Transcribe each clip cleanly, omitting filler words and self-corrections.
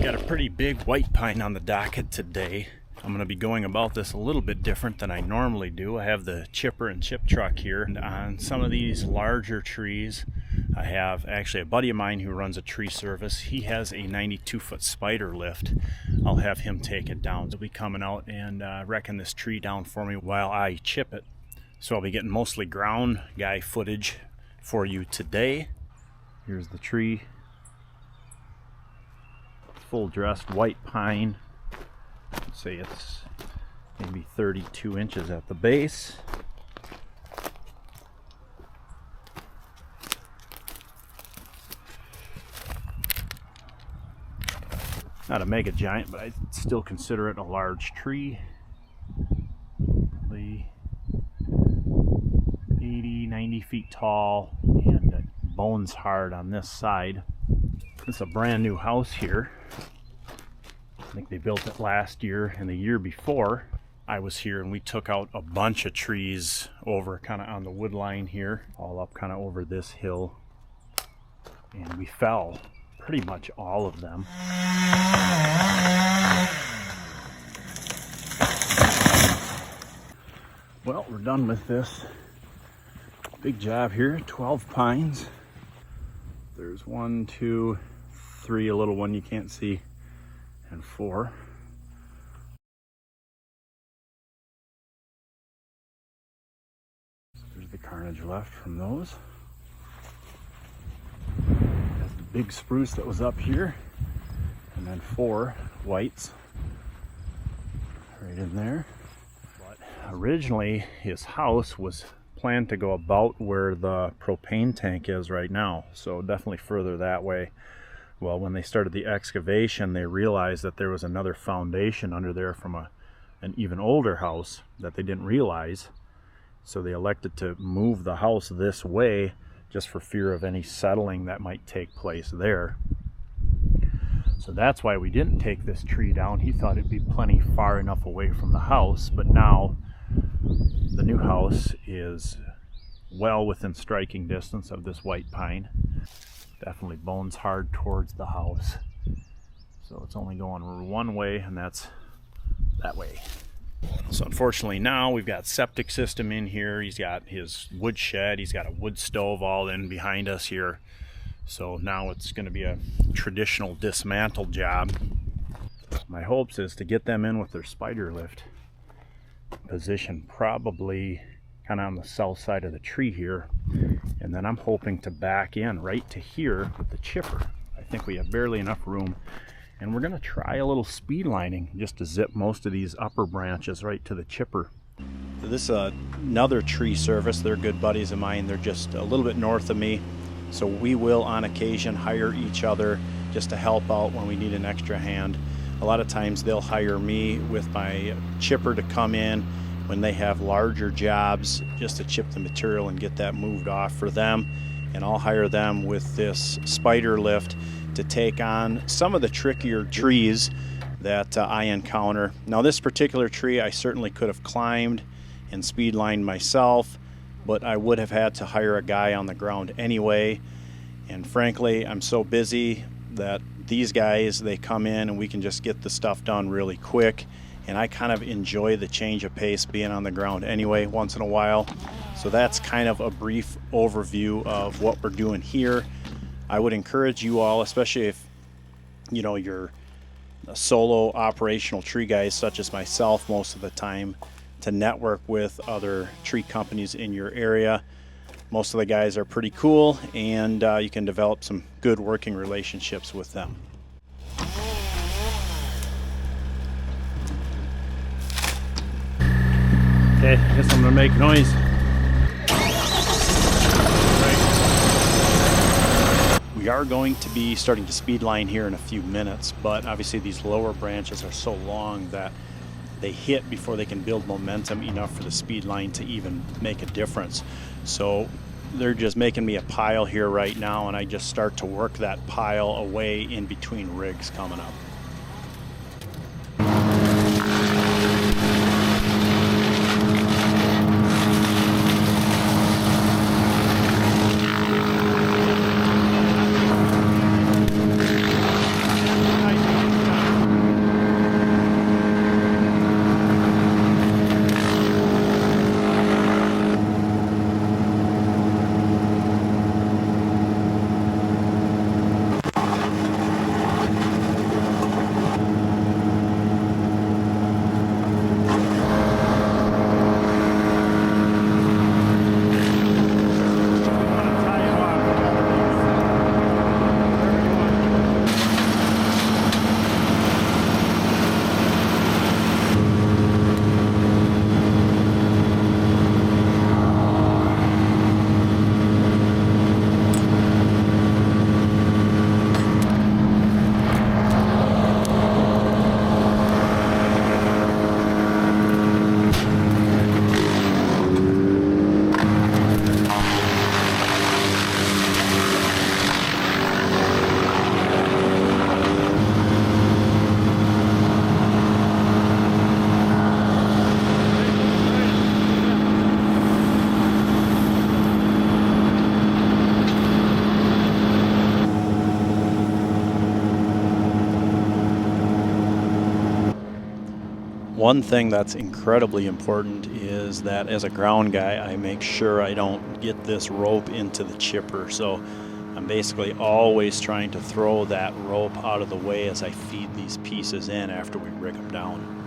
Got a pretty big white pine on the docket today. I'm going to be going about this a little bit different than I normally do. I have the chipper and chip truck here, and on some of these larger trees I have actually a buddy of mine who runs a tree service. He has a 92-foot spider lift. I'll have him take it down. He'll be coming out and wrecking this tree down for me while I chip it. So I'll be getting mostly ground guy footage for you today. Here's the tree. Full dressed white pine. Let's say it's maybe 32 inches at the base. Not a mega giant, but I still consider it a large tree. Probably 80, 90 feet tall, and bones hard on this side. This is a brand new house here. I think they built it last year and the year before I was here, and we took out a bunch of trees over kind of on the wood line here, all up kind of over this hill, and we fell pretty much all of them. Well, we're done with this big job here. 12 pines. There's 1, 2, 3, a little one you can't see, and 4. So there's the carnage left from those. There's the big spruce that was up here, and then 4 whites right in there. But originally his house was planned to go about where the propane tank is right now, so definitely further that way. Well, when they started the excavation, they realized that there was another foundation under there from an even older house that they didn't realize. So they elected to move the house this way just for fear of any settling that might take place there. So that's why we didn't take this tree down. He thought it'd be plenty far enough away from the house, but now the new house is well within striking distance of this white pine. Definitely bones hard towards the house. So it's only going one way, and that's that way. So unfortunately now we've got septic system in here. He's got his wood shed. He's got a wood stove all in behind us here. So now it's going to be a traditional dismantle job. My hopes is to get them in with their spider lift position, probably kind of on the south side of the tree here, and then I'm hoping to back in right to here with the chipper. I think we have barely enough room, and we're going to try a little speed lining just to zip most of these upper branches right to the chipper. So this is another tree service. They're good buddies of mine. They're just a little bit north of me, so we will on occasion hire each other just to help out when we need an extra hand. A lot of times they'll hire me with my chipper to come in when they have larger jobs just to chip the material and get that moved off for them, and I'll hire them with this spider lift to take on some of the trickier trees that I encounter. Now this particular tree I certainly could have climbed and speed lined myself, but I would have had to hire a guy on the ground anyway, and frankly I'm so busy that these guys, they come in and we can just get the stuff done really quick. And I kind of enjoy the change of pace being on the ground anyway once in a while. So that's kind of a brief overview of what we're doing here. I would encourage you all, especially if you know you're a solo operational tree guys such as myself most of the time, to network with other tree companies in your area. Most of the guys are pretty cool, and you can develop some good working relationships with them. Okay, I guess I'm gonna make noise. Right. We are going to be starting to speed line here in a few minutes, but obviously these lower branches are so long that they hit before they can build momentum enough for the speed line to even make a difference. So they're just making me a pile here right now, and I just start to work that pile away in between rigs coming up. One thing that's incredibly important is that as a ground guy, I make sure I don't get this rope into the chipper. So I'm basically always trying to throw that rope out of the way as I feed these pieces in after we rig them down.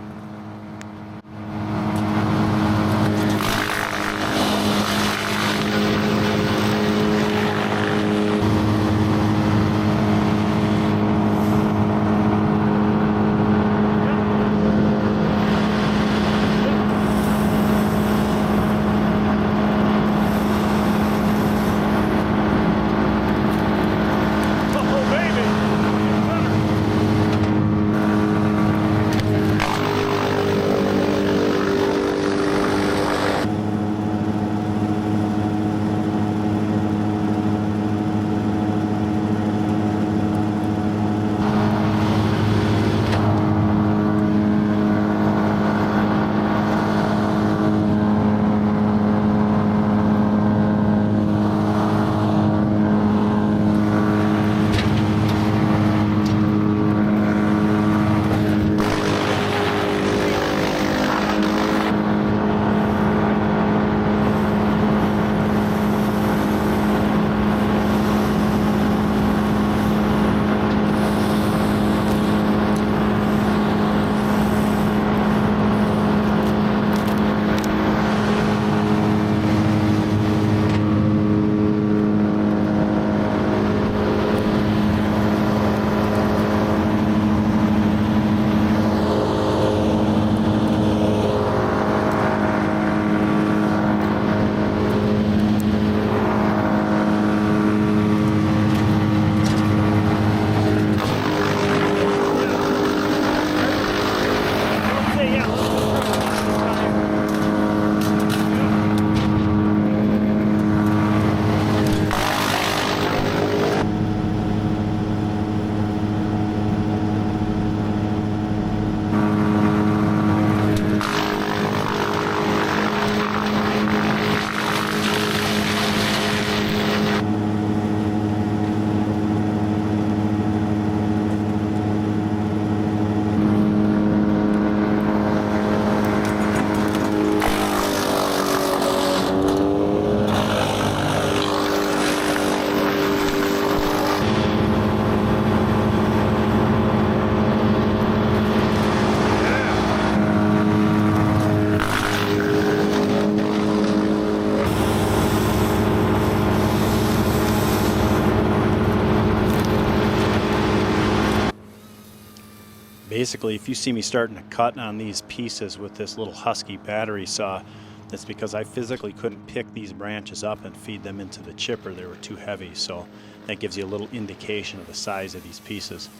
Basically, if you see me starting to cut on these pieces with this little Husky battery saw, that's because I physically couldn't pick these branches up and feed them into the chipper. They were too heavy, so that gives you a little indication of the size of these pieces.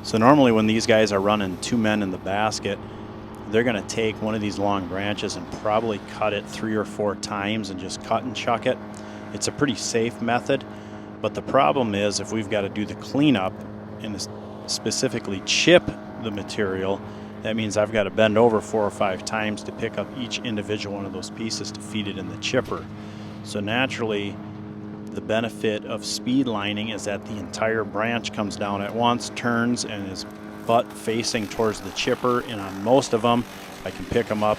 So normally when these guys are running 2 men in the basket, they're going to take one of these long branches and probably cut it 3 or 4 times and just cut and chuck it. It's a pretty safe method, but the problem is if we've got to do the cleanup and specifically chip the material, that means I've got to bend over 4 or 5 times to pick up each individual one of those pieces to feed it in the chipper. So naturally, the benefit of speed lining is that the entire branch comes down at once, turns, and is butt facing towards the chipper. And on most of them, I can pick them up,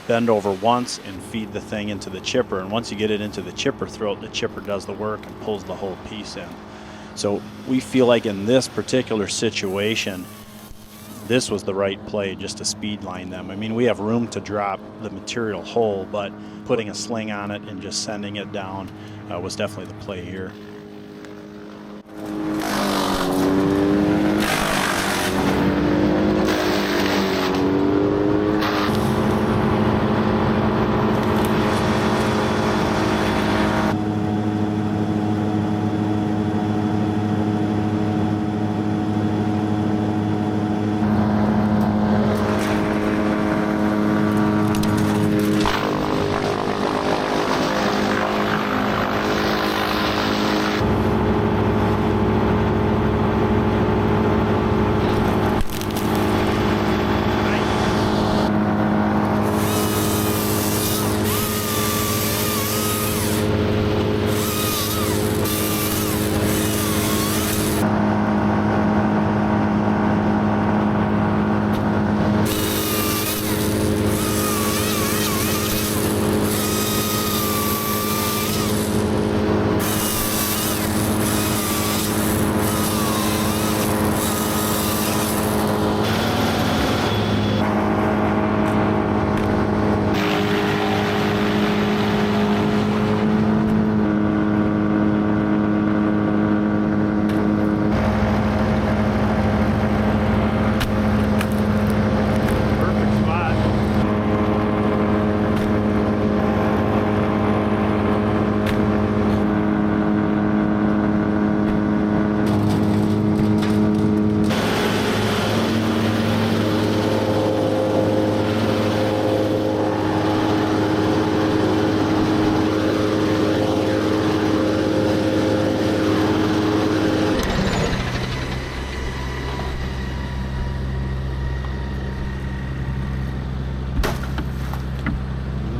bend over once, and feed the thing into the chipper. And once you get it into the chipper throat, the chipper does the work and pulls the whole piece in. So we feel like in this particular situation, this was the right play just to speed line them. I mean, we have room to drop the material whole, but putting a sling on it and just sending it down was definitely the play here.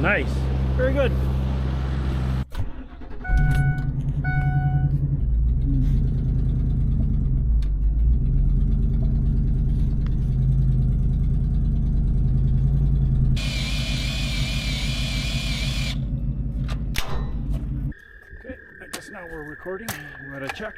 Nice. Very good. Okay, I guess now we're recording. I'm gonna check.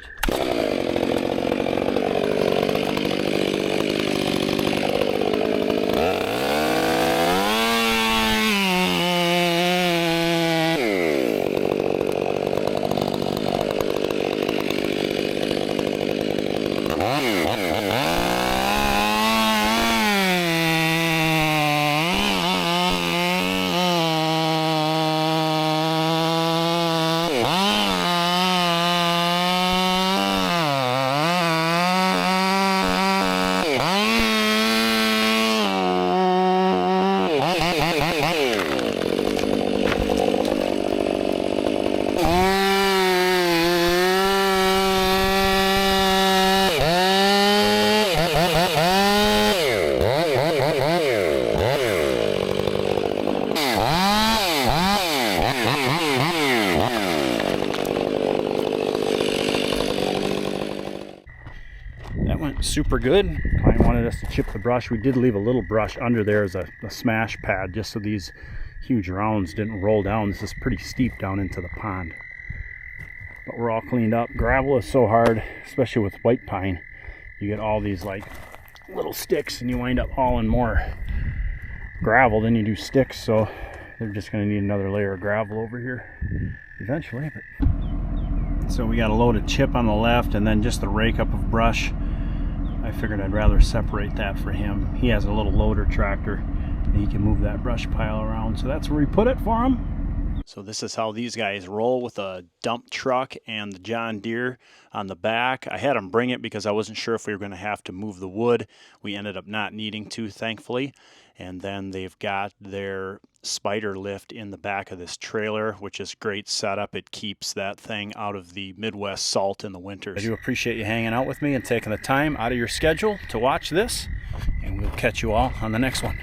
That went super good. Client wanted us to chip the brush. We did leave a little brush under there as a smash pad just so these huge rounds didn't roll down. This is pretty steep down into the pond. But we're all cleaned up. Gravel is so hard, especially with white pine. You get all these like little sticks and you wind up hauling more gravel than you do sticks, so they're just going to need another layer of gravel over here eventually. But so we got a loaded chip on the left and then just the rake up of brush. I figured I'd rather separate that for him. He has a little loader tractor and he can move that brush pile around, so that's where we put it for him. So this is how these guys roll with a dump truck and the John Deere on the back. I had them bring it because I wasn't sure if we were going to have to move the wood. We ended up not needing to, thankfully. And then they've got their spider lift in the back of this trailer, which is great setup. It keeps that thing out of the Midwest salt in the winters. I do appreciate you hanging out with me and taking the time out of your schedule to watch this, and we'll catch you all on the next one.